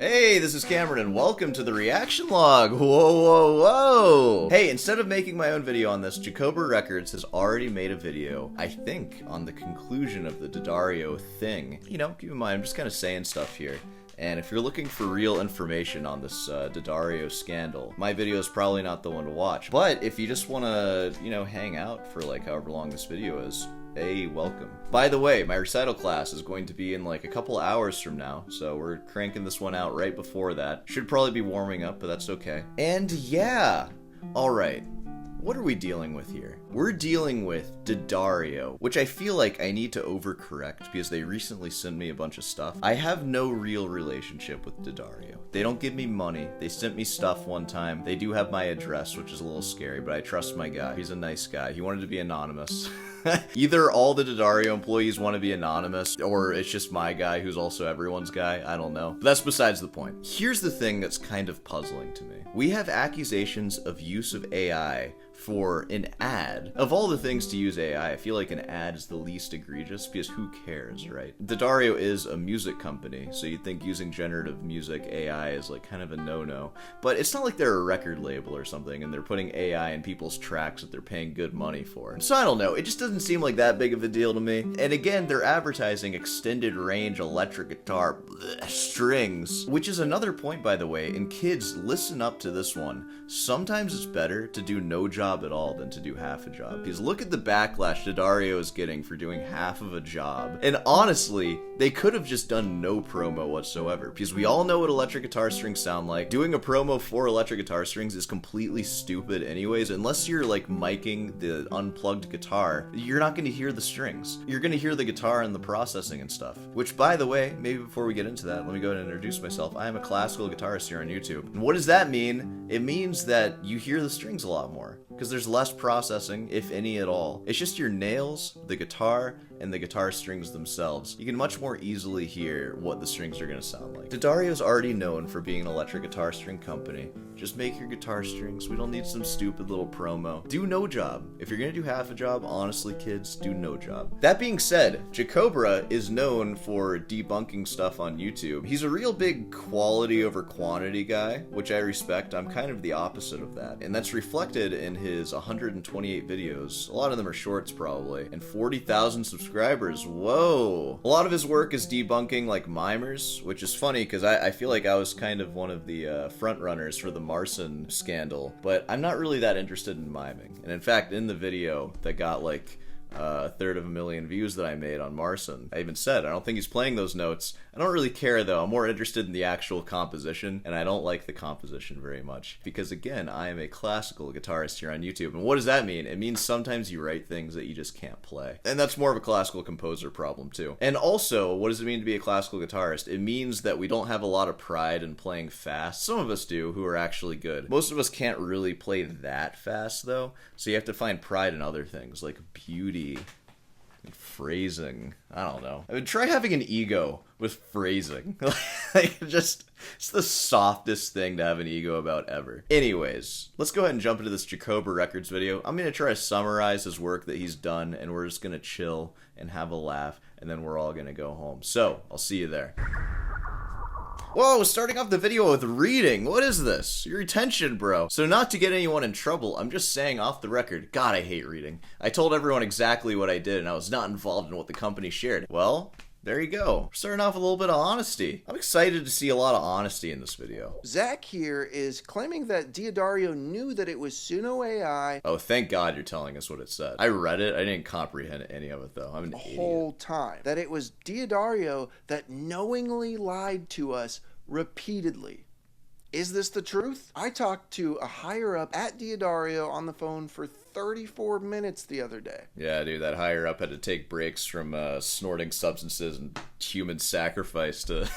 Hey, this is Cameron and welcome to the reaction log. Whoa, whoa, whoa. Hey, instead of making my own video on this, Jacobra Records has already made a video, I think, on the conclusion of the Daddario thing. You know, keep in mind, I'm just kind of saying stuff here. And if you're looking for real information on this Daddario scandal, my video is probably not the one to watch. But if you just want to, you know, hang out for like however long this video is, hey, welcome. By the way, my recital class is going to be in like a couple hours from now, so we're cranking this one out right before that. Should probably be warming up, but that's okay. And yeah, alright. What are we dealing with here? We're dealing with Daddario, which I feel like I need to overcorrect because they recently sent me a bunch of stuff. I have no real relationship with Daddario. They don't give me money. They sent me stuff one time. They do have my address, which is a little scary, but I trust my guy. He's a nice guy. He wanted to be anonymous. Either all the Daddario employees want to be anonymous, or it's just my guy who's also everyone's guy. I don't know. But that's besides the point. Here's the thing that's kind of puzzling to me. We have accusations of use of AI for an ad. Of all the things to use AI, I feel like an ad is the least egregious because who cares, right? Daddario is a music company, so you'd think using generative music AI is like kind of a no-no. But it's not like they're a record label or something and they're putting AI in people's tracks that they're paying good money for. So I don't know, it just doesn't seem like that big of a deal to me. And again, they're advertising extended range electric guitar strings, which is another point, by the way. And kids, listen up to this one. Sometimes it's better to do no job at all than to do half a job. Because look at the backlash Daddario is getting for doing half of a job. And honestly, they could have just done no promo whatsoever. Because we all know what electric guitar strings sound like. Doing a promo for electric guitar strings is completely stupid anyways. Unless you're like miking the unplugged guitar, you're not going to hear the strings. You're going to hear the guitar and the processing and stuff. Which, by the way, maybe before we get into that, let me go ahead and introduce myself. I am a classical guitarist here on YouTube. And what does that mean? It means that you hear the strings a lot more. Because there's less processing, if any at all. It's just your nails, the guitar, and the guitar strings themselves. You can much more easily hear what the strings are going to sound like. Daddario is already known for being an electric guitar string company. Just make your guitar strings. We don't need some stupid little promo. Do no job. If you're going to do half a job, honestly, kids, do no job. That being said, Jacobra is known for debunking stuff on YouTube. He's a real big quality over quantity guy, which I respect. I'm kind of the opposite of that. And that's reflected in his 128 videos. A lot of them are shorts probably. And 40,000 subscribers. Whoa. A lot of his work is debunking like mimers, which is funny because I feel like I was kind of one of the front runners for the Marson scandal, but I'm not really that interested in miming. And in fact, in the video that got like a third of a million views that I made on Marson, I even said I don't think he's playing those notes. I don't really care though. I'm more interested in the actual composition, and I don't like the composition very much because again, I am a classical guitarist here on YouTube. And what does that mean? It means sometimes you write things that you just can't play, and that's more of a classical composer problem too. And also, what does it mean to be a classical guitarist? It means that we don't have a lot of pride in playing fast. Some of us do, who are actually good. Most of us can't really play that fast though, so you have to find pride in other things like beauty, phrasing. I don't know. I mean, try having an ego with phrasing. Like, just, it's the softest thing to have an ego about ever. Anyways, let's go ahead and jump into this Jacobra Records video. I'm going to try to summarize his work that he's done, and we're just going to chill and have a laugh, and then we're all going to go home. So, I'll see you there. Whoa, starting off the video with reading. What is this? Your attention, bro. So not to get anyone in trouble, I'm just saying off the record, God, I hate reading. I told everyone exactly what I did and I was not involved in what the company shared. Well, there you go. We're starting off with a little bit of honesty. I'm excited to see a lot of honesty in this video. Zach here is claiming that Daddario knew that it was Suno AI. Oh, thank God you're telling us what it said. I read it. I didn't comprehend any of it, though. I'm an idiot. The whole time. That it was Daddario that knowingly lied to us repeatedly. Is this the truth? I talked to a higher up at Daddario on the phone for 34 minutes the other day. Yeah, dude, that higher up had to take breaks from snorting substances and human sacrifice to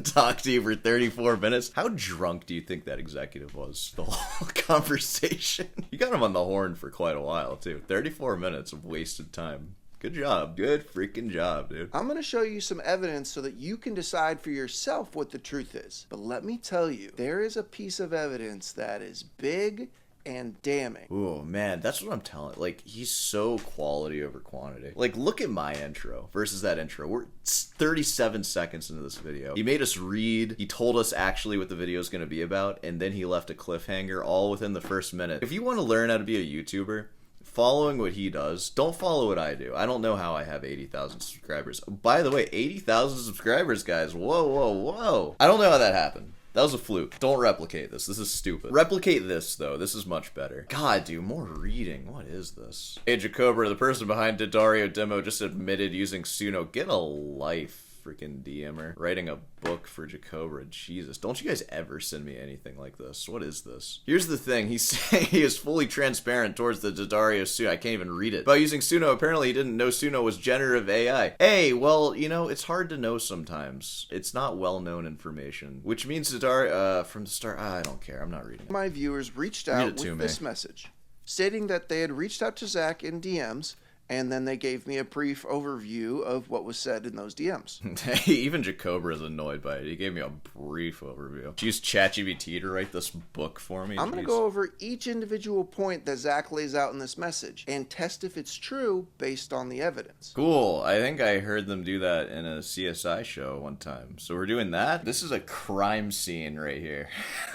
talk to you for 34 minutes. How drunk do you think that executive was the whole conversation? You got him on the horn for quite a while, too. 34 minutes of wasted time. Good job. Good freaking job, dude. I'm going to show you some evidence so that you can decide for yourself what the truth is. But let me tell you, there is a piece of evidence that is big and damning. Ooh, man, that's what I'm telling. Like, he's so quality over quantity. Like, look at my intro versus that intro. We're 37 seconds into this video. He made us read. He told us actually what the video is going to be about, and then he left a cliffhanger all within the first minute. If you want to learn how to be a YouTuber, following what he does, don't follow what I do. I don't know how I have 80,000 subscribers. By the way, 80,000 subscribers, guys. Whoa, whoa, whoa. I don't know how that happened. That was a fluke. Don't replicate this. This is stupid. Replicate this, though. This is much better. God, dude, more reading. What is this? Hey, Jacobra, the person behind Daddario Demo just admitted using Suno. Get a life, freaking DMer. Writing a book for Jacobra. Jesus. Don't you guys ever send me anything like this. What is this? Here's the thing. He's saying he is fully transparent towards the Daddario Suno. I can't even read it. By using Suno, apparently he didn't know Suno was generative AI. Hey, well, you know, it's hard to know sometimes. It's not well-known information. Which means Daddario, from the start, I don't care. I'm not reading it. My viewers reached out with this message, stating that they had reached out to Zach in DMs, and then they gave me a brief overview of what was said in those DMs. Even Jacobra is annoyed by it. He gave me a brief overview. She used ChatGPT to write this book for me. I'm going to go over each individual point that Zach lays out in this message and test if it's true based on the evidence. Cool. I think I heard them do that in a CSI show one time. So we're doing that? This is a crime scene right here.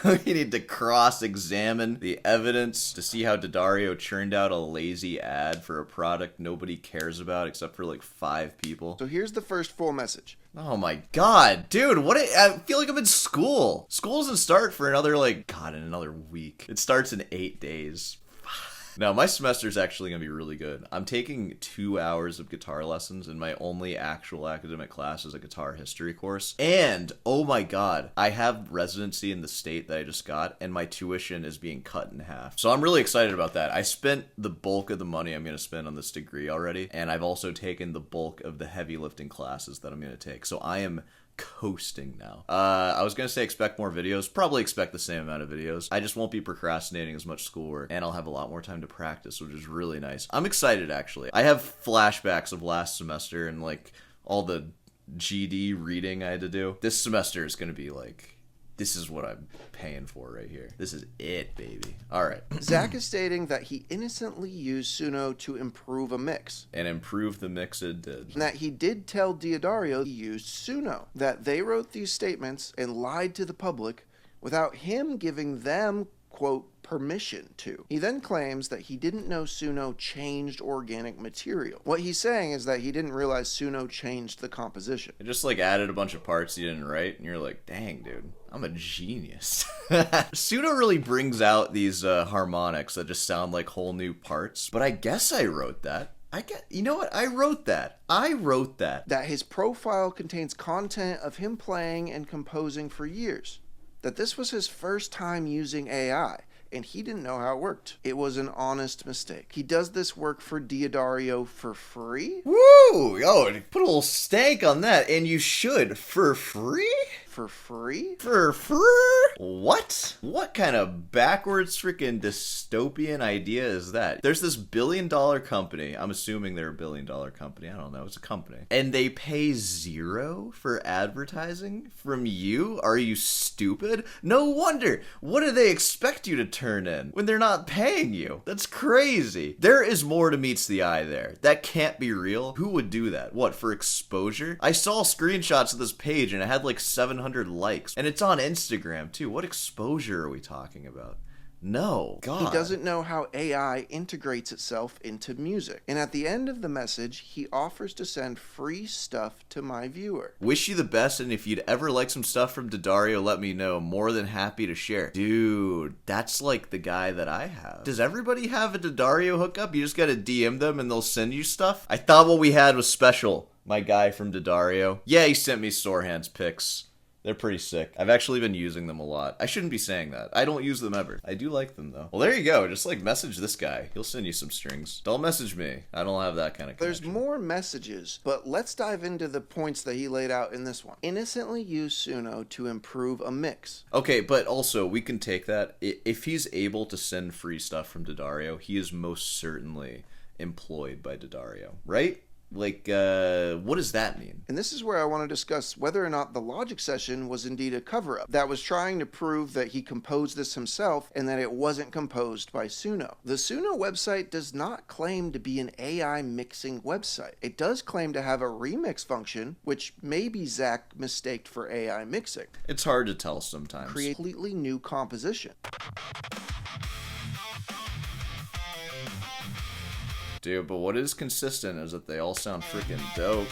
We need to cross-examine the evidence to see how Daddario churned out a lazy ad for a product nobody cares about except for like 5 people. So here's the first full message. Oh my god, dude, I feel like I'm in school. School doesn't start for another, in another week. It starts in 8 days. No, my semester is actually going to be really good. I'm taking 2 hours of guitar lessons, and my only actual academic class is a guitar history course. And, oh my god, I have residency in the state that I just got, and my tuition is being cut in half. So I'm really excited about that. I spent the bulk of the money I'm going to spend on this degree already, and I've also taken the bulk of the heavy lifting classes that I'm going to take. So I am coasting now. I was gonna say expect more videos. Probably expect the same amount of videos. I just won't be procrastinating as much schoolwork, and I'll have a lot more time to practice, which is really nice. I'm excited, actually. I have flashbacks of last semester and all the GD reading I had to do. This semester is gonna be this is what I'm paying for right here. This is it, baby. All right. Zach is stating that he innocently used Suno to improve a mix. And improve the mix it did. And that he did tell Daddario he used Suno. That they wrote these statements and lied to the public without him giving them, quote, permission to. He then claims that he didn't know Suno changed organic material. What he's saying is that he didn't realize Suno changed the composition. It just added a bunch of parts you didn't write, and you're like, dang, dude, I'm a genius. Suno really brings out these harmonics that just sound like whole new parts, but I guess I wrote that. You know what? I wrote that. That his profile contains content of him playing and composing for years. That this was his first time using AI, and he didn't know how it worked. It was an honest mistake. He does this work for Daddario for free? Woo! Yo, put a little stank on that, and you should. For free? For free? For free? What? What kind of backwards freaking dystopian idea is that? There's this billion-dollar company. I'm assuming they're a billion-dollar company. I don't know. It's a company. And they pay $0 for advertising from you? Are you stupid? No wonder. What do they expect you to turn in when they're not paying you? That's crazy. There is more to meets the eye there. That can't be real. Who would do that? What, for exposure? I saw screenshots of this page and it had 700 likes. And it's on Instagram too. What exposure are we talking about? No. God. He doesn't know how AI integrates itself into music. And at the end of the message, he offers to send free stuff to my viewer. Wish you the best, and if you'd ever like some stuff from Daddario, let me know. More than happy to share. Dude, that's the guy that I have. Does everybody have a Daddario hookup? You just gotta DM them and they'll send you stuff? I thought what we had was special. My guy from Daddario. Yeah, he sent me sore hands pics. They're pretty sick. I've actually been using them a lot. I shouldn't be saying that. I don't use them ever. I do like them, though. Well, there you go. Just, message this guy. He'll send you some strings. Don't message me. I don't have that kind of connection. There's more messages, but let's dive into the points that he laid out in this one. Innocently use Suno to improve a mix. Okay, but also, we can take that. If he's able to send free stuff from Daddario, he is most certainly employed by Daddario, right? Like, what does that mean? And this is where I want to discuss whether or not the Logic session was indeed a cover-up that was trying to prove that he composed this himself and that it wasn't composed by Suno. The Suno website does not claim to be an AI mixing website. It does claim to have a remix function, which maybe Zach mistaked for AI mixing. It's hard to tell sometimes. Create a completely new composition. Dude, but what is consistent is that they all sound freaking dope.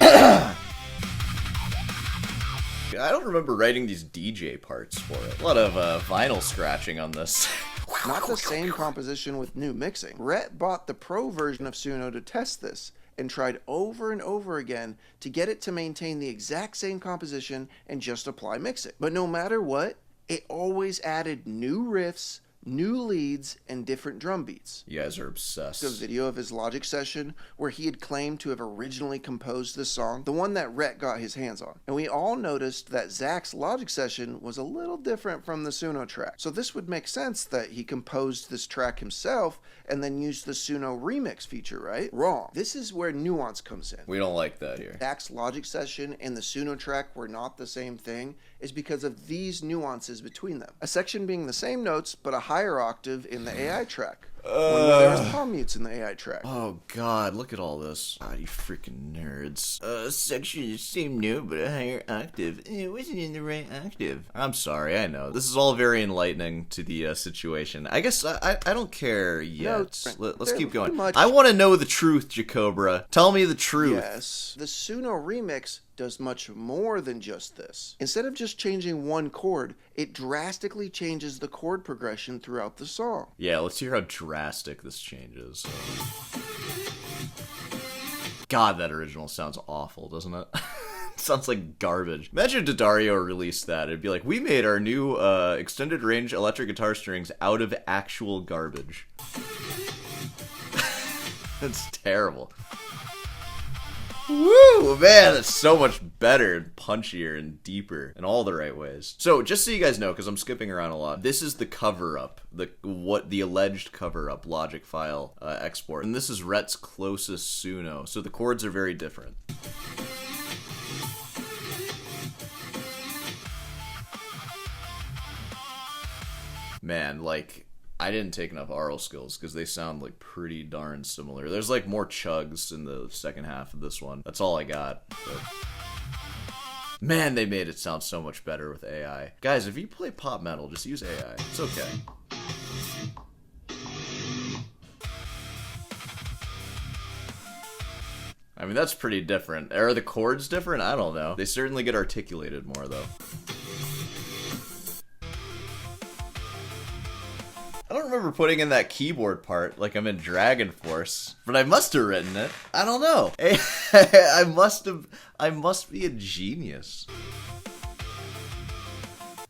I don't remember writing these DJ parts for it. A lot of vinyl scratching on this. Not the same composition with new mixing. Rhett bought the pro version of Suno to test this and tried over and over again to get it to maintain the exact same composition and just apply mixing. But no matter what, it always added new riffs, new leads, and different drum beats. You guys are obsessed. A video of his Logic session where he had claimed to have originally composed this song, the one that Rhett got his hands on. And we all noticed that Zach's Logic session was a little different from the Suno track. So this would make sense that he composed this track himself and then used the Suno remix feature, right? Wrong. This is where nuance comes in. We don't like that here. Zach's Logic session and the Suno track were not the same thing is because of these nuances between them. A section being the same notes, but a higher octave in the AI track. When there was palm mutes in the AI track. Oh god, look at all this. God, you freaking nerds. Section is the same note, but a higher octave. It wasn't in the right octave. I'm sorry, I know. This is all very enlightening to the situation. I guess I don't care yet. Let's keep going. I want to know the truth, Jacobra. Tell me the truth. Yes. The Suno remix does much more than just this. Instead of just changing one chord, it drastically changes the chord progression throughout the song. Yeah, let's hear how drastic this changes. God, that original sounds awful, doesn't it? It sounds like garbage. Imagine if Daddario released that. It'd be like, we made our new extended range electric guitar strings out of actual garbage. That's terrible. Woo, man, that's so much better and punchier and deeper in all the right ways. So, just so you guys know, because I'm skipping around a lot, this is the cover-up, the alleged cover-up Logic file export. And this is Rhett's closest Suno, so the chords are very different. Man, like, I didn't take enough aural skills because they sound like pretty darn similar. There's like more chugs in the second half of this one. That's all I got. But man, they made it sound so much better with AI. Guys, if you play pop metal, just use AI. It's okay. I mean, that's pretty different. Are the chords different? I don't know. They certainly get articulated more, though. I don't remember putting in that keyboard part like I'm in Dragon Force, but I must have written it. I don't know. I must be a genius.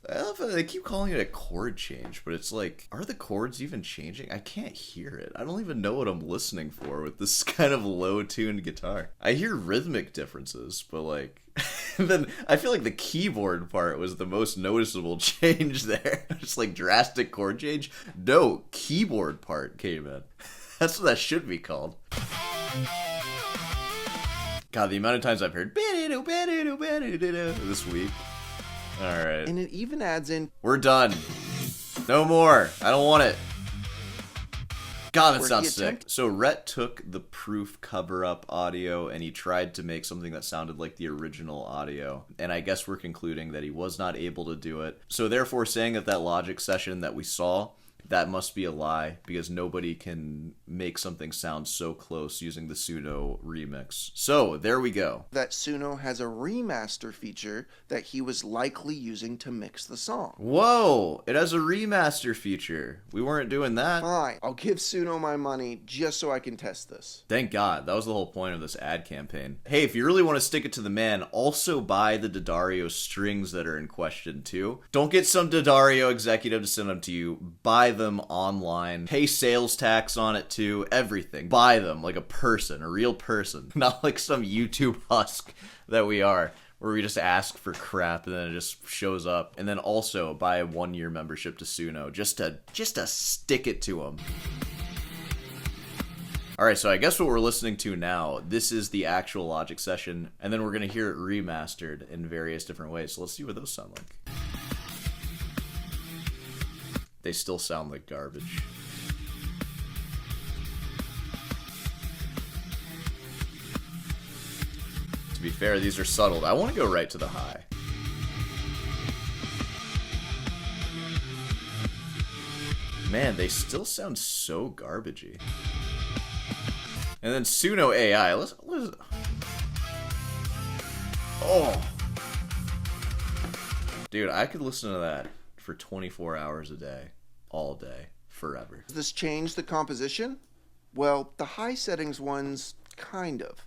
I love how they keep calling it a chord change, but it's like, are the chords even changing? I can't hear it. I don't even know what I'm listening for with this kind of low-tuned guitar. I hear rhythmic differences, but like, then I feel like the keyboard part was the most noticeable change there. Just like drastic chord change. No, keyboard part came in. That's what that should be called. God, the amount of times I've heard this week. Alright. And it even adds in... We're done. No more. I don't want it. God, that sounds sick. So Rhett took the proof cover-up audio and he tried to make something that sounded like the original audio. And I guess we're concluding that he was not able to do it. So therefore saying that that Logic session that we saw, that must be a lie, because nobody can make something sound so close using the Suno remix. So, there we go. That Suno has a remaster feature that he was likely using to mix the song. Whoa! It has a remaster feature. We weren't doing that. Fine. I'll give Suno my money just so I can test this. Thank God. That was the whole point of this ad campaign. Hey, if you really want to stick it to the man, also buy the Daddario strings that are in question, too. Don't get some Daddario executive to send them to you. Buy them online, pay sales tax on it too, everything. Buy them like a person, a real person, not like some YouTube husk that we are, where we just ask for crap and then it just shows up. And then also buy a 1-year membership to Suno just to stick it to them. Alright, so I guess what we're listening to now, this is the actual Logic session, and then we're going to hear it remastered in various different ways. So let's see what those sound like. They still sound like garbage. To be fair, these are subtle. I want to go right to the high. Man, they still sound so garbagey. And then Suno AI. Let's oh. Dude, I could listen to that for 24 hours a day. All day. Forever. Does this change the composition? Well, the high settings ones, kind of.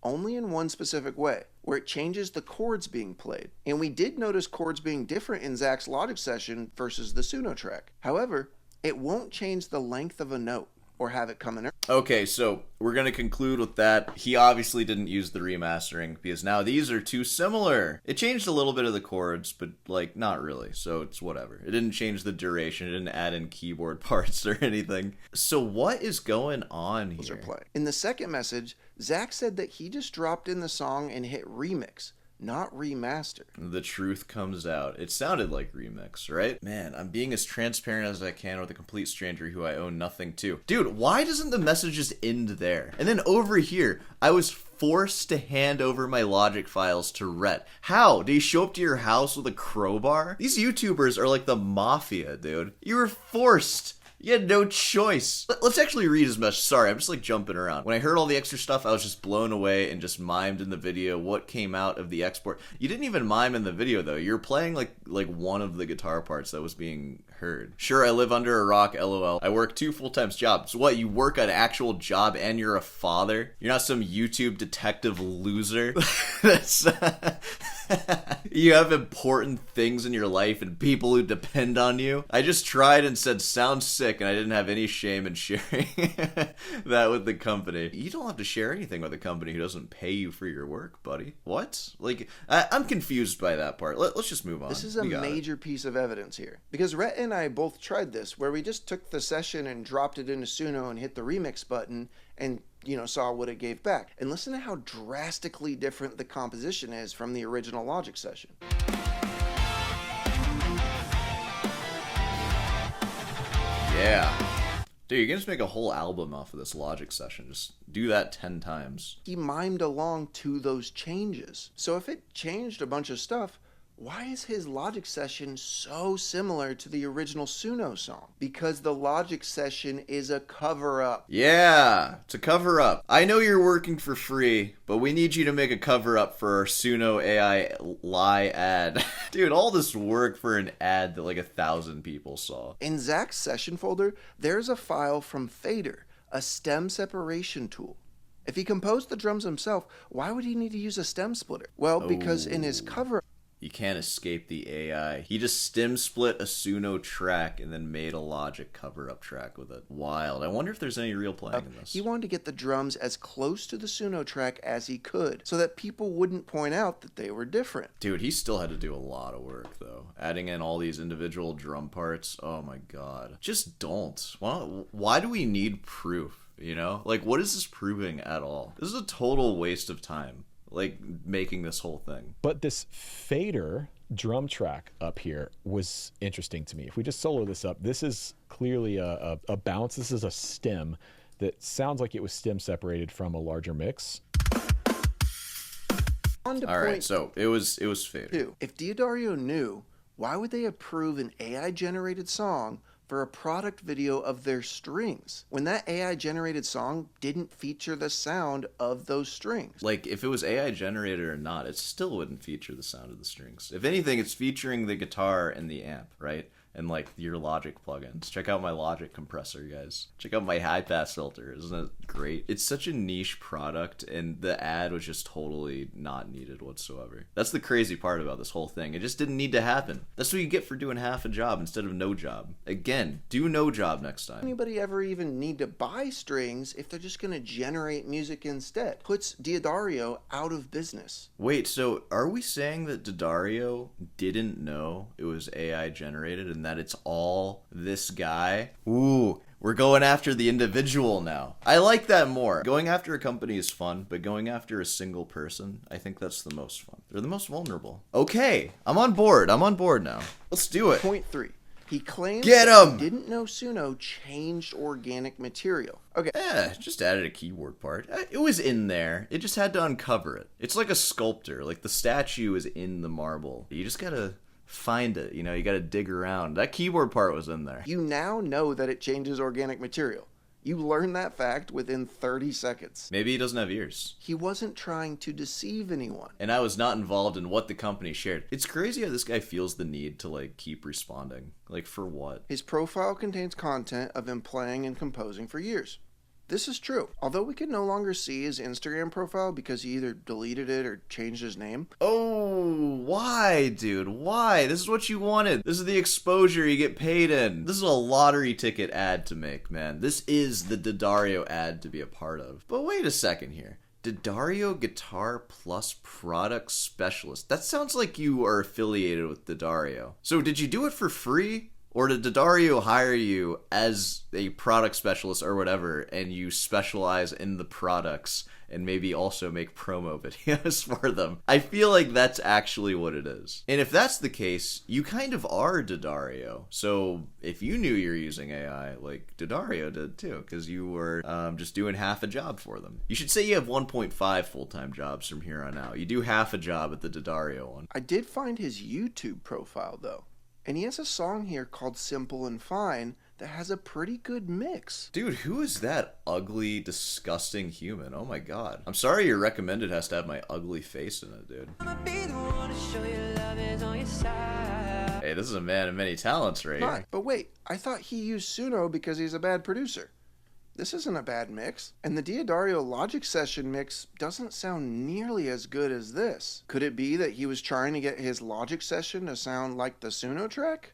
Only in one specific way, where it changes the chords being played. And we did notice chords being different in Zach's Logic session versus the Suno track. However, it won't change the length of a note or have it come in. Okay, so we're going to conclude with that. He obviously didn't use the remastering because now these are too similar. It changed a little bit of the chords, but like not really, so it's whatever. It didn't change the duration. It didn't add in keyboard parts or anything. So what is going on here? In the second message, Zach said that he just dropped in the song and hit remix, not remaster. The truth comes out. It sounded like remix, right? Man, I'm being as transparent as I can with a complete stranger who I owe nothing to. Dude, why doesn't the message just end there? And then over here, I was forced to hand over my Logic files to Rhett. How? Did he show up to your house with a crowbar? These YouTubers are like the mafia, dude. You were forced. You had no choice. Let's actually read his message. Sorry, I'm just like jumping around. When I heard all the extra stuff, I was just blown away and just mimed in the video what came out of the export. You didn't even mime in the video though. You're playing like one of the guitar parts that was being heard. Sure, I live under a rock, lol. I work 2 full-time jobs. What, you work an actual job and you're a father? You're not some YouTube detective loser? That's... You have important things in your life and people who depend on you. I just tried and said sounds sick and I didn't have any shame in sharing that with the company. You don't have to share anything with a company who doesn't pay you for your work, buddy. What? Like, I'm confused by that part. Let's just move on. This is a major piece of evidence here. Because Rhett and I both tried this, where we just took the session and dropped it into Suno and hit the remix button and saw what it gave back. And listen to how drastically different the composition is from the original Logic session. Yeah. Dude, you can just make a whole album off of this Logic session. Just do that 10 times. He mimed along to those changes. So if it changed a bunch of stuff, why is his Logic session so similar to the original Suno song? Because the Logic session is a cover-up. Yeah, it's a cover-up. I know you're working for free, but we need you to make a cover-up for our Suno AI lie ad. Dude, all this work for an ad that like 1,000 people saw. In Zach's session folder, there's a file from Fader, a stem separation tool. If he composed the drums himself, why would he need to use a stem splitter? Well, because in his cover... You can't escape the AI. He just stem split a Suno track and then made a Logic cover-up track with it. Wild. I wonder if there's any real playing in this. He wanted to get the drums as close to the Suno track as he could, so that people wouldn't point out that they were different. Dude, he still had to do a lot of work, though. Adding in all these individual drum parts. Oh my god. Just don't. Why do we need proof, you know? Like, what is this proving at all? This is a total waste of time. Like, making this whole thing. But this fader drum track up here was interesting to me. If we just solo this up, this is clearly a bounce. This is a stem that sounds like it was stem separated from a larger mix. All right, so it was fader. If D'Addario knew, why would they approve an AI-generated song for a product video of their strings when that AI-generated song didn't feature the sound of those strings? Like, if it was AI-generated or not, it still wouldn't feature the sound of the strings. If anything, it's featuring the guitar and the amp, right? And, like, your Logic plugins. Check out my Logic compressor, guys. Check out my high-pass filter. Isn't it great? It's such a niche product, and the ad was just totally not needed whatsoever. That's the crazy part about this whole thing. It just didn't need to happen. That's what you get for doing half a job instead of no job. Again, do no job next time. Anybody ever even need to buy strings if they're just going to generate music instead? Puts D'Addario out of business. Wait, so are we saying that D'Addario didn't know it was AI-generated and that it's all this guy? Ooh, We're going after the individual now. I like that more. Going after a company is fun, but going after a single person, I think that's the most fun. They're the most vulnerable. Okay, I'm on board. I'm on board now. Let's do it. Point 3. He claims Get that him! he didn't know Suno changed organic material. Okay. Just added a keyboard part. It was in there. It just had to uncover it. It's like a sculptor. Like the statue is in the marble. You just gotta find it. You know, you gotta dig around. That keyboard part was in there. You now know that it changes organic material. You learned that fact within 30 seconds. Maybe he doesn't have ears. He wasn't trying to deceive anyone. And I was not involved in what the company shared. It's crazy how this guy feels the need to, like, keep responding. Like, for what? His profile contains content of him playing and composing for years. This is true. Although we can no longer see his Instagram profile because he either deleted it or changed his name. Oh, why, dude? Why? This is what you wanted. This is the exposure you get paid in. This is a lottery ticket ad to make, man. This is the D'Addario ad to be a part of. But wait a second here. D'Addario Guitar Plus Product Specialist. That sounds like you are affiliated with D'Addario. So did you do it for free? Or did D'Addario hire you as a product specialist or whatever, and you specialize in the products and maybe also make promo videos for them? I feel like that's actually what it is. And if that's the case, you kind of are D'Addario. So if you knew you're using AI, like D'Addario did too, because you were just doing half a job for them. You should say you have 1.5 full-time jobs from here on out. You do half a job at the D'Addario one. I did find his YouTube profile though. And he has a song here called Simple and Fine that has a pretty good mix. Dude, who is that ugly, disgusting human? Oh my god. I'm sorry your recommended has to have my ugly face in it, dude. Hey, this is a man of many talents right here. But wait, I thought he used Suno because he's a bad producer. This isn't a bad mix, and the D'Addario Logic Session mix doesn't sound nearly as good as this. Could it be that he was trying to get his Logic Session to sound like the Suno track?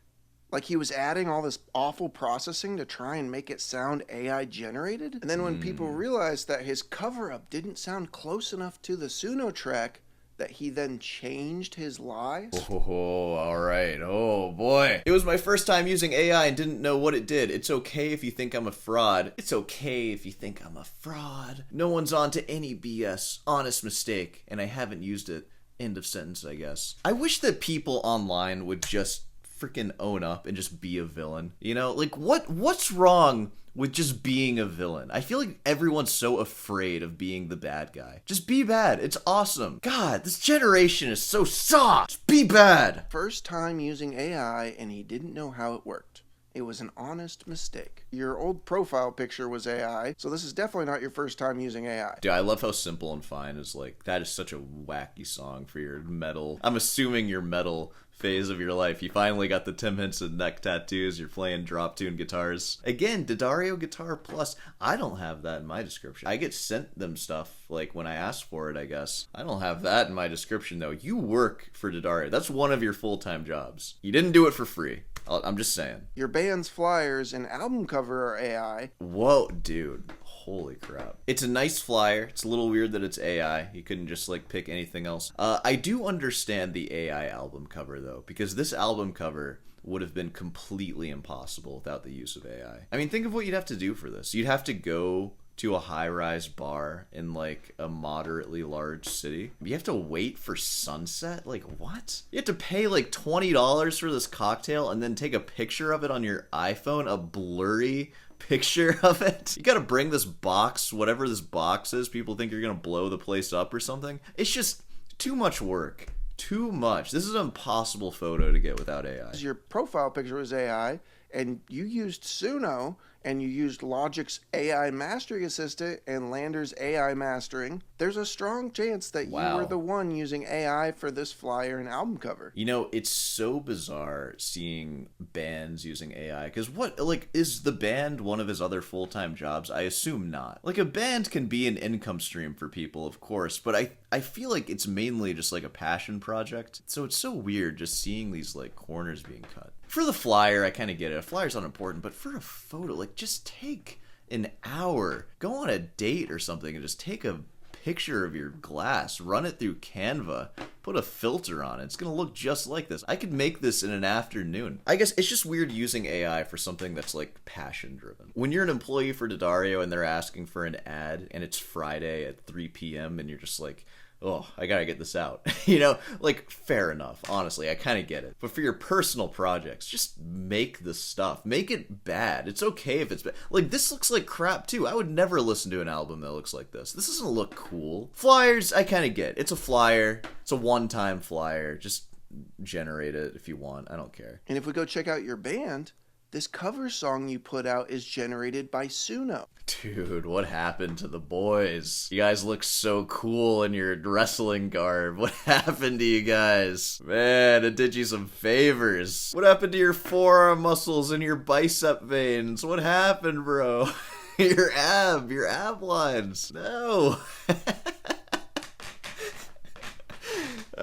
Like he was adding all this awful processing to try and make it sound AI generated? And then when people realized that his cover-up didn't sound close enough to the Suno track, that he then changed his lies? Oh, alright. Oh, boy. It was my first time using AI and didn't know what it did. It's okay if you think I'm a fraud. It's okay if you think I'm a fraud. No one's on to any BS. Honest mistake. And I haven't used it. End of sentence, I guess. I wish that people online would just freaking own up and just be a villain. You know, like what's wrong with just being a villain? I feel like everyone's so afraid of being the bad guy. Just be bad. It's awesome. God, this generation is so soft. Just be bad. First time using AI and he didn't know how it worked. It was an honest mistake. Your old profile picture was AI, so this is definitely not your first time using AI. Dude, I love how Simple and Fine is like, that is such a wacky song for your metal. I'm assuming your metal phase of your life. You finally got the Tim Henson neck tattoos. You're playing drop tune guitars. Again, D'Addario Guitar Plus. I don't have that in my description. I get sent them stuff like when I ask for it, I guess. I don't have that in my description though. You work for D'Addario. That's one of your full-time jobs. You didn't do it for free. I'm just saying. Your band's flyers and album cover are AI. Whoa, dude. Holy crap. It's a nice flyer. It's a little weird that it's AI. You couldn't just like pick anything else. I do understand the AI album cover though, because this album cover would have been completely impossible without the use of AI. I mean, think of what you'd have to do for this. You'd have to go to a high-rise bar in like a moderately large city. You have to wait for sunset? Like what? You have to pay like $20 for this cocktail and then take a picture of it on your iPhone, a blurry picture of it. You gotta bring this box, whatever this box is. People think you're gonna blow the place up or something. It's just too much work. Too much. This is an impossible photo to get without AI. Your profile picture was AI, and you used Suno, and you used Logic's AI mastering assistant and Lander's AI mastering. There's a strong chance that you were the one using AI for this flyer and album cover. You know, it's so bizarre seeing bands using AI, because what, like, is the band one of his other full-time jobs? I assume not. Like, a band can be an income stream for people, of course, but I feel like it's mainly just like a passion project. So it's so weird just seeing these like corners being cut. For the flyer, I kind of get it. A flyer's unimportant, but for a photo, like, just take an hour, go on a date or something, and just take a picture of your glass, run it through Canva, put a filter on it. It's gonna look just like this. I could make this in an afternoon. I guess it's just weird using AI for something that's like passion driven. When you're an employee for Daddario and they're asking for an ad and it's Friday at 3 p.m. and you're just like, oh, I gotta get this out. You know, like, fair enough. Honestly, I kind of get it. But for your personal projects, just make the stuff. Make it bad. It's okay if it's bad. Like, this looks like crap, too. I would never listen to an album that looks like this. This doesn't look cool. Flyers, I kind of get. It's a flyer. It's a one-time flyer. Just generate it if you want. I don't care. And if we go check out your band, this cover song you put out is generated by Suno. Dude, what happened to the boys? You guys look so cool in your wrestling garb. What happened to you guys? Man, it did you some favors. What happened to your forearm muscles and your bicep veins? What happened, bro? Your ab lines. No.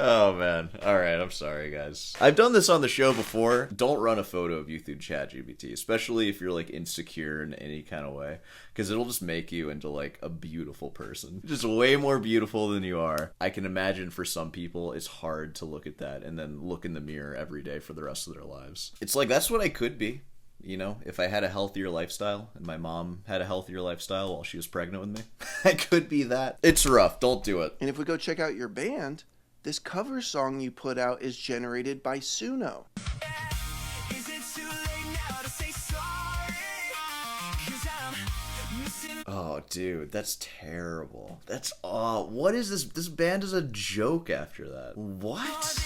Oh, man. Alright, I'm sorry, guys. I've done this on the show before. Don't run a photo of you through ChatGPT, especially if you're, like, insecure in any kind of way, because it'll just make you into, like, a beautiful person. Just way more beautiful than you are. I can imagine for some people, it's hard to look at that and then look in the mirror every day for the rest of their lives. It's like, that's what I could be. You know, if I had a healthier lifestyle and my mom had a healthier lifestyle while she was pregnant with me, I could be that. It's rough. Don't do it. And if we go check out your band, this cover song you put out is generated by Suno. Oh, dude, that's terrible. That's what is this? This band is a joke after that. What?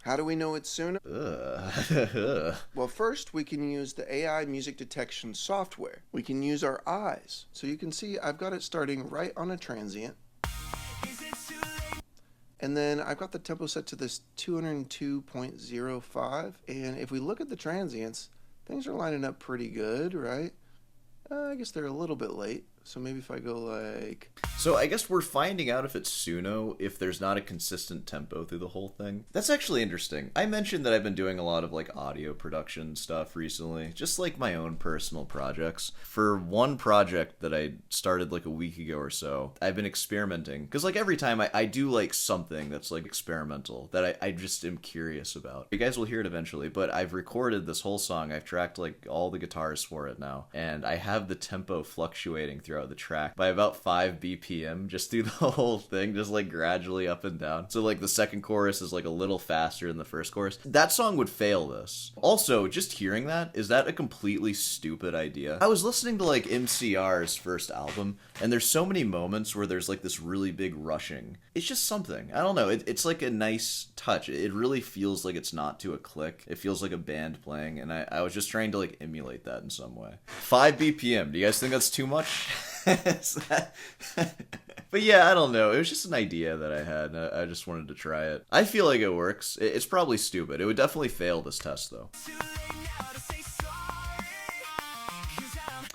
How do we know it's Suno? Ugh. Well, first we can use the AI music detection software. We can use our eyes. So you can see I've got it starting right on a transient. And then I've got the tempo set to this 202.05. And if we look at the transients, things are lining up pretty good, right? I guess they're a little bit late. So maybe if I go like... So I guess we're finding out if it's Suno if there's not a consistent tempo through the whole thing. That's actually interesting. I mentioned that I've been doing a lot of like audio production stuff recently, just like my own personal projects. For one project that I started like a week ago or so, I've been experimenting. Because like every time I do like something that's like experimental that I just am curious about. You guys will hear it eventually, but I've recorded this whole song. I've tracked like all the guitars for it now. And I have the tempo fluctuating throughout the track by about 5 BPM just through the whole thing, just like gradually up and down. So like the second chorus is like a little faster than the first chorus. That song would fail this. Also, just hearing that, is that a completely stupid idea? I was listening to like MCR's first album, and there's so many moments where there's like this really big rushing. It's just something. I don't know. It's like a nice touch. It really feels like it's not to a click. It feels like a band playing, and I was just trying to like emulate that in some way. 5 BPM. Do you guys think that's too much? But yeah, I don't know. It was just an idea that I had. I just wanted to try it. I feel like it works. It's probably stupid. It would definitely fail this test, though.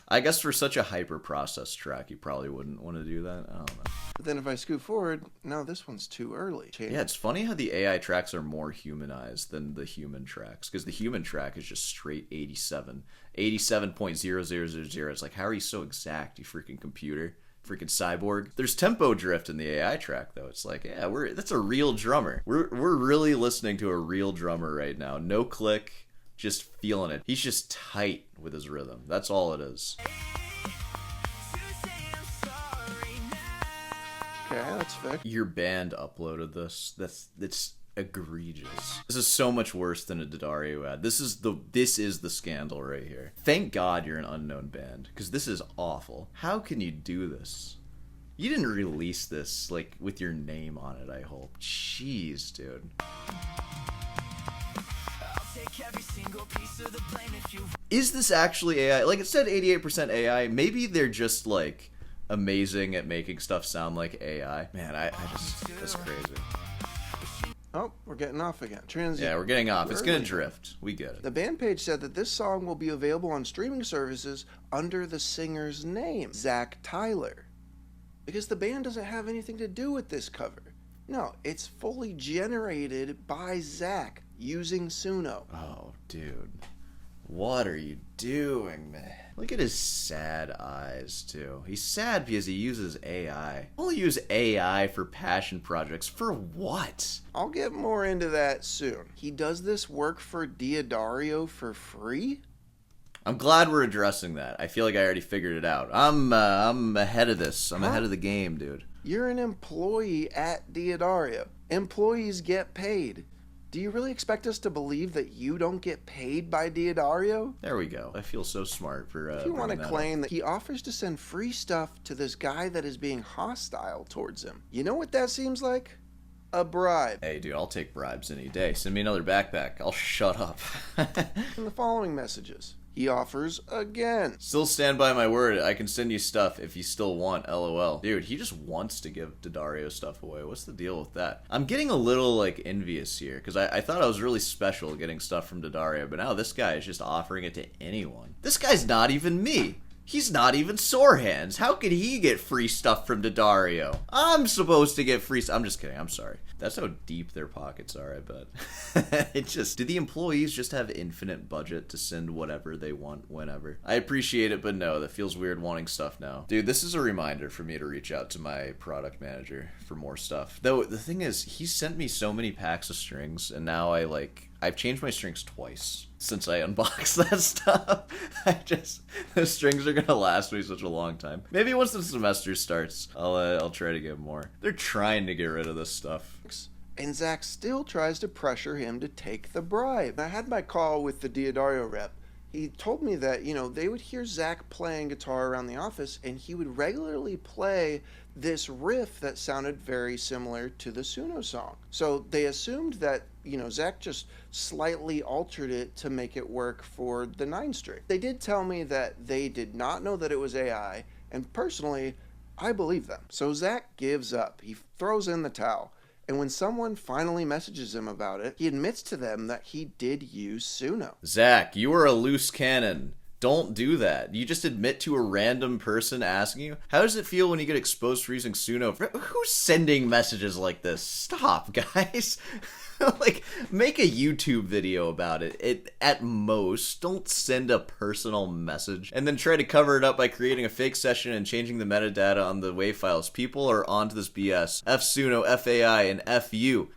I guess for such a hyper-processed track, you probably wouldn't want to do that. I don't know. But then if I scoot forward, no, this one's too early. Yeah, it's funny how the AI tracks are more humanized than the human tracks, because the human track is just straight 87. 87.0000. It's like, how are you so exact, you freaking computer? Freaking cyborg. There's tempo drift in the AI track, though. It's like, yeah, that's a real drummer. We're really listening to a real drummer right now. No click, just feeling it. He's just tight with his rhythm. That's all it is. Okay, that's fair. Your band uploaded this. That's egregious. This is so much worse than a Daddario ad. This is the scandal right here. Thank God you're an unknown band, because this is awful. How can you do this? You didn't release this like with your name on it, I hope. Jeez, dude. Is this actually AI? Like, it said 88% AI. Maybe they're just like amazing at making stuff sound like AI. Man, I just, that's crazy. Oh, we're getting off again. Transient. Yeah, we're getting off. It's gonna drift. We get it. The band page said that this song will be available on streaming services under the singer's name, Zach Tyler. Because the band doesn't have anything to do with this cover. No, it's fully generated by Zach using Suno. Oh, dude. What are you doing, man? Look at his sad eyes, too. He's sad because he uses AI. I'll use AI for passion projects. For what? I'll get more into that soon. He does this work for Diodario for free? I'm glad we're addressing that. I feel like I already figured it out. I'm ahead of this. I'm ahead of the game, dude. You're an employee at Diodario. Employees get paid. Do you really expect us to believe that you don't get paid by Diodario? There we go. I feel so smart for If you want to claim that he offers to send free stuff to this guy that is being hostile towards him, you know what that seems like? A bribe. Hey, dude, I'll take bribes any day. Send me another backpack. I'll shut up. In the following messages, he offers again. Still stand by my word. I can send you stuff if you still want, LOL. Dude, he just wants to give Diodario stuff away. What's the deal with that? I'm getting a little, like, envious here, because I thought I was really special getting stuff from Diodario, but now this guy is just offering it to anyone. This guy's not even me. He's not even Sore Hands. How could he get free stuff from Diodario? I'm supposed to get free stuff. I'm just kidding. I'm sorry. That's how deep their pockets are, I bet. Do the employees just have infinite budget to send whatever they want whenever? I appreciate it, but no, that feels weird wanting stuff now. Dude, this is a reminder for me to reach out to my product manager for more stuff. Though, the thing is, he sent me so many packs of strings, and now I've changed my strings twice since I unboxed that stuff. The strings are gonna last me such a long time. Maybe once the semester starts, I'll try to get more. They're trying to get rid of this stuff. And Zach still tries to pressure him to take the bribe. I had my call with the Diodario rep. He told me that, they would hear Zach playing guitar around the office, and he would regularly play this riff that sounded very similar to the Suno song. So they assumed that, Zach just slightly altered it to make it work for the 9-string. They did tell me that they did not know that it was AI, and personally, I believe them. So Zach gives up. He throws in the towel. And when someone finally messages him about it, he admits to them that he did use Suno. Zach, you are a loose cannon. Don't do that. You just admit to a random person asking you. How does it feel when you get exposed for using Suno? Who's sending messages like this? Stop, guys. Make a YouTube video about it. At most, don't send a personal message and then try to cover it up by creating a fake session and changing the metadata on the WAV files. People are onto this BS. F Suno, FAI, and F you.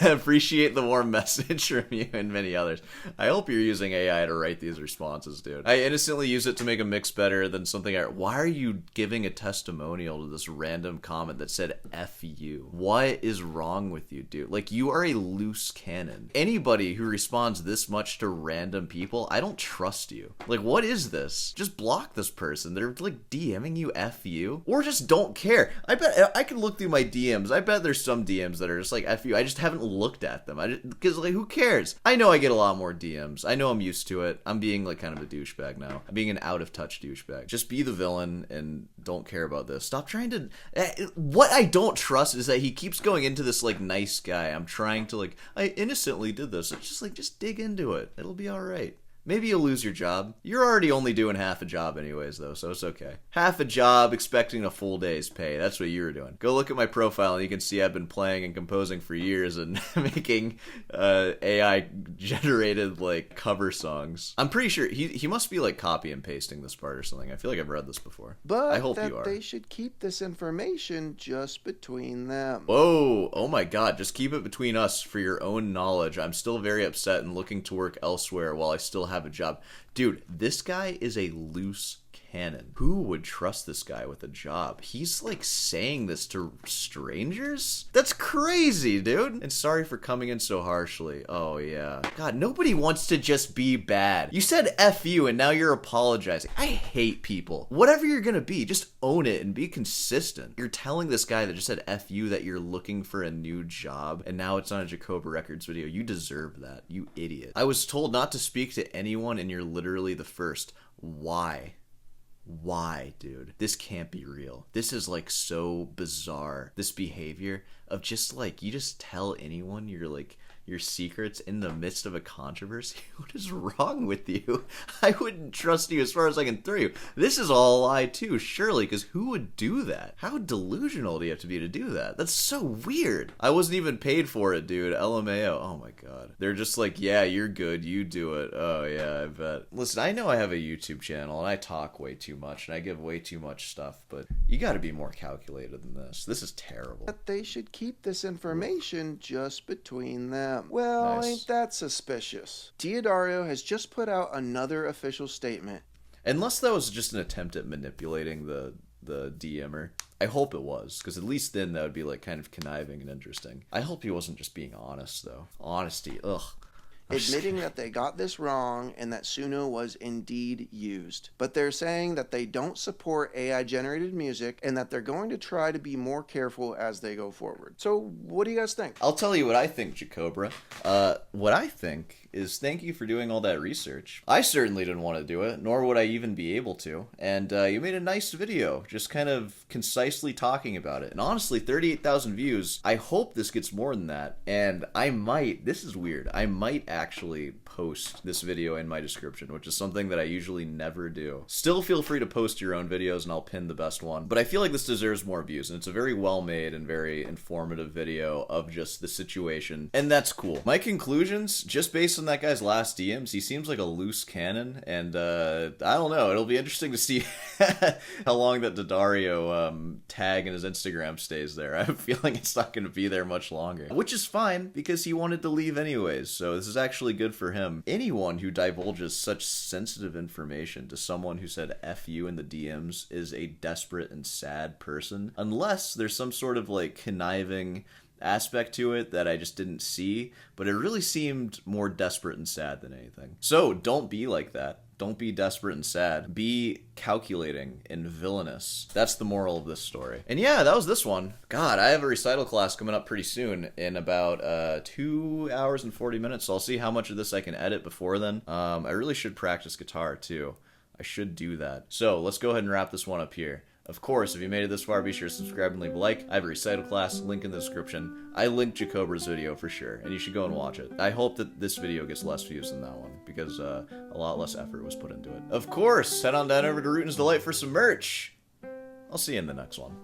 Appreciate the warm message from you and many others. I hope you're using AI to write these responses, dude. I innocently use it to make a mix better than something Why are you giving a testimonial to this random comment that said F you? What is wrong with you, dude? You are a loose cannon. Anybody who responds this much to random people, I don't trust you. What is this? Just block this person. They're DMing you F you, or just don't care. I bet I can look through my DMs. I bet there's some DMs that are just F you. I just haven't looked at them. Because who cares? I know I get a lot more DMs. I know I'm used to it. I'm being kind of a douchebag now. I'm being an out of touch douchebag. Just be the villain and don't care about this. Stop trying to. What I don't trust is that he keeps going into this nice guy. I'm trying to I innocently did this. It's just dig into it. It'll be all right. Maybe you'll lose your job. You're already only doing half a job anyways, though, so it's okay. Half a job expecting a full day's pay. That's what you were doing. Go look at my profile and you can see I've been playing and composing for years and making AI-generated, cover songs. I'm pretty sure he must be, copy and pasting this part or something. I feel like I've read this before. But I hope you are. They should keep this information just between them. Whoa, oh my god, just keep it between us for your own knowledge. I'm still very upset and looking to work elsewhere while I still have a job. Dude, this guy is a loose cannon. Who would trust this guy with a job? He's saying this to strangers? That's crazy, dude. And sorry for coming in so harshly. Oh yeah. God, nobody wants to just be bad. You said F you and now you're apologizing. I hate people. Whatever you're gonna be, just own it and be consistent. You're telling this guy that just said F you that you're looking for a new job and now it's on a Jacobra Records video. You deserve that, you idiot. I was told not to speak to anyone and you're literally the first. Why? Why, dude? This can't be real. This is so bizarre. This behavior. of just like, you just tell anyone you're like your secrets in the midst of a controversy? What is wrong with you? I wouldn't trust you as far as I can throw you. This is all a lie too, surely, because who would do that? How delusional do you have to be to do that? That's so weird. I wasn't even paid for it, dude. LMAO. Oh my god. They're just like, yeah, you're good, you do it. Oh yeah, I bet. Listen, I know I have a YouTube channel and I talk way too much and I give way too much stuff, but you gotta be more calculated than this. This is terrible. But they should keep this information just between them. Well, Nice. ain't that suspicious? Diodario has just put out another official statement. Unless that was just an attempt at manipulating the DMer. I hope it was, because at least then that would be like kind of conniving and interesting. I hope he wasn't just being honest though. Honesty, ugh. Admitting that they got this wrong and that Suno was indeed used. But they're saying that they don't support AI-generated music and that they're going to try to be more careful as they go forward. So what do you guys think? I'll tell you what I think, Jacobra. What I think is thank you for doing all that research. I certainly didn't want to do it, nor would I even be able to. And you made a nice video, just kind of concisely talking about it. And honestly, 38,000 views. I hope this gets more than that. And I might, this is weird, I might actually post this video in my description, which is something that I usually never do. Still feel free to post your own videos and I'll pin the best one. But I feel like this deserves more views, and it's a very well made and very informative video of just the situation. And that's cool. My conclusions, just based on that guy's last DMs, he seems like a loose cannon, and I don't know, it'll be interesting to see how long that Daddario tag in his Instagram stays there. I have a feeling it's not going to be there much longer, which is fine because he wanted to leave anyways, so this is actually good for him. Anyone who divulges such sensitive information to someone who said F you in the DMs is a desperate and sad person, unless there's some sort of like conniving aspect to it that I just didn't see, but it really seemed more desperate and sad than anything. So don't be like that. Don't be desperate and sad. Be calculating and villainous. That's the moral of this story. And yeah, that was this one. God, I have a recital class coming up pretty soon in about 2 hours and 40 minutes, so I'll see how much of this I can edit before then. I really should practice guitar too. I should do that. So let's go ahead and wrap this one up here. Of course, if you made it this far, be sure to subscribe and leave a like. I have a recital class, link in the description. I linked Jacobra's video for sure, and you should go and watch it. I hope that this video gets less views than that one, because a lot less effort was put into it. Of course, head on down over to Rootin's Delight for some merch. I'll see you in the next one.